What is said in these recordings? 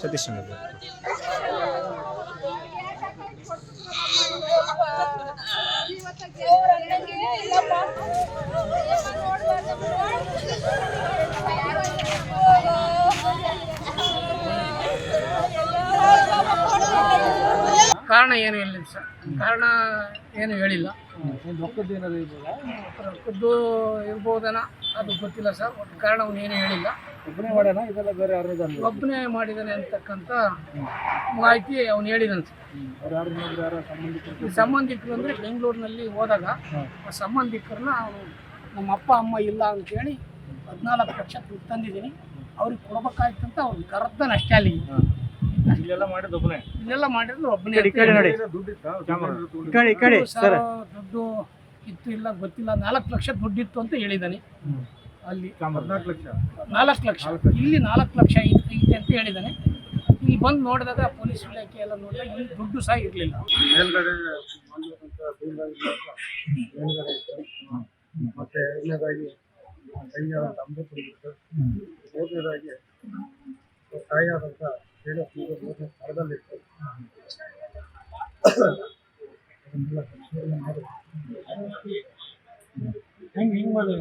ಸತೀಶ್ ಕಾರಣ ಏನು ಇಲ್ಲ ಸರ್, ಕಾರಣ ಏನು ಹೇಳಿಲ್ಲ. ರೊಕ್ಕದ್ದು ಇರ್ಬೋದನ, ಅದು ಗೊತ್ತಿಲ್ಲ ಸರ್. ಒಟ್ಟು ಕಾರಣ ಅವನು ಏನು ಹೇಳಿಲ್ಲ. ಒಬ್ಬನೇ ಮಾಡಿದ್ದಾನೆ ಅಂತಕ್ಕಂಥ ಮಾಹಿತಿ ಅವನು ಹೇಳಿದಾನೆ ಸರ್. ಸಂಬಂಧಿಕರು ಅಂದರೆ ಬೆಂಗಳೂರಿನಲ್ಲಿ ಹೋದಾಗ ಆ ಸಂಬಂಧಿಕರನ್ನ ಅವನು ನಮ್ಮ ಅಪ್ಪ ಅಮ್ಮ ಇಲ್ಲ ಅಂತೇಳಿ 14 ಲಕ್ಷ ದುಡ್ಡು ತಂದಿದ್ದೀನಿ, ಅವ್ರಿಗೆ ಕೊಡ್ಬೇಕಾಯ್ತಂತ ಅವ್ರಿಗೆ ಕರೆದ ಅಷ್ಟೇ. ಅಲ್ಲಿ ಇಲ್ಲೆಲ್ಲ ಮಾಡಿದ್ರು ಒಬ್ಬನೇ. ದುಡ್ಡು ಇತ್ತು ಇಲ್ಲ ಗೊತ್ತಿಲ್ಲ, 4 ಲಕ್ಷ ದುಡ್ಡಿತ್ತು ಅಂತ ಹೇಳಿದ್ದಾನೆ. ಅಲ್ಲಿ 4 ಲಕ್ಷ, ಇಲ್ಲಿ 4 ಲಕ್ಷ ಐತೆ ಅಂತ ಹೇಳಿದ್ದಾನೆ. ಇಲ್ಲಿ ಬಂದು ನೋಡಿದಾಗ ಪೊಲೀಸ್ ಇಲಾಖೆ ಎಲ್ಲ ನೋಡಿದಾಗ ಇಲ್ಲಿ ದುಡ್ಡು ಸಹ ಇರಲಿಲ್ಲ. ಮತ್ತೆ ಇನ್ನದಾಗಿ ಕೈಯಾದಂಥ ಅಮೃತ ಮೂರನೇದಾಗಿ ತಾಯಿಯಾದಂಥ ಸ್ಥಳದಲ್ಲಿತ್ತು. ಹಿಂಗೆ ಮಾಡಿ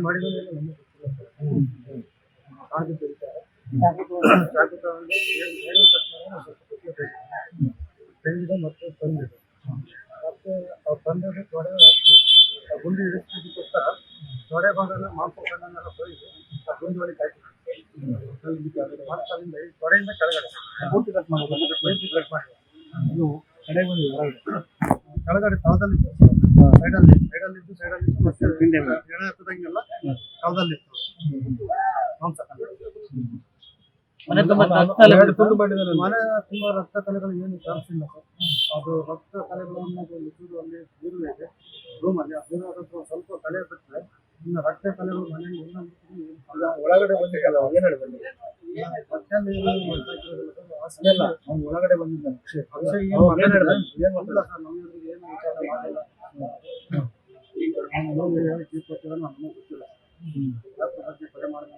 ಮಾಡಿದ್ರೆ ನಮ್ಮ ತೆಗೆದು ಮತ್ತೆ ತಂದಿದೆ. ಮತ್ತೆ ಅವ್ರು ತಂದಿದ್ದು ತೊಡೆ ಗುಂಡಿ ಹಿಡಿಸ್ಲಿಕ್ಕೋಸ್ಕರ ತೊಡೆ ಭಾಗನ ಮಾಂಸಖಂಡನೆಲ್ಲ ತೊಳೆದು ಆ ಗುಂಡಿ ಒಳಗೆ ಹಾಕಿ ತೊಡೆಯಿಂದ ಕೆಳಗಡೆ ಪೂರ್ತಿ ಕಟ್ ಮಾಡಿ ಕಟ್ ಮಾಡಿ ಇದು ಕಡೆ ಬಂದಿದೆ ಹೊರಗಡೆ ಕೆಳಗಡೆ ತಳದಲ್ಲಿತ್ತು, ಸೈಡಲ್ಲಿದ್ದು ಮತ್ತೆ ಎಳೆ ಹತ್ತದಂಗೆಲ್ಲ ತಳದಲ್ಲಿತ್ತು ಮಾಂಸಖಂಡ. ಮನೆ ತುಂಬ ರಕ್ತ ಕಲೆಗಳು ಏನು ಚಾನ್ಸ್ ಇಲ್ಲ ಸರ್. ಅದು ರಕ್ತ ಕಲೆಗಳನ್ನು ಅಲ್ಲಿ ಬೀರು ಇದೆ ರೂಮಲ್ಲಿ. ಆ ಬೀರು ಸ್ವಲ್ಪ ಕಲೆ ಬಿಟ್ಟರೆ ಇನ್ನು ರಕ್ತ ಕಲೆಗಳು ಮನೆಯಲ್ಲಿ ಒಳಗಡೆ ಬಂದಿದ್ದಲ್ಲ. ಏನು ಹೇಳಿ ಬಂದಿದೆ ಅವ್ನು ಒಳಗಡೆ ಬಂದಿದ್ದಾನೆ. ಏನು ಮಾಡಿಲ್ಲ ಸರ್, ನಮ್ಗೆ ಏನು ವಿಚಾರ ಮಾಡಿಲ್ಲ. ನಾನು ನಮಗೆ ಗೊತ್ತಿಲ್ಲ. ಡಾಕ್ಟರ್ ಬಗ್ಗೆ ಕೊಲೆ ಮಾಡಿದ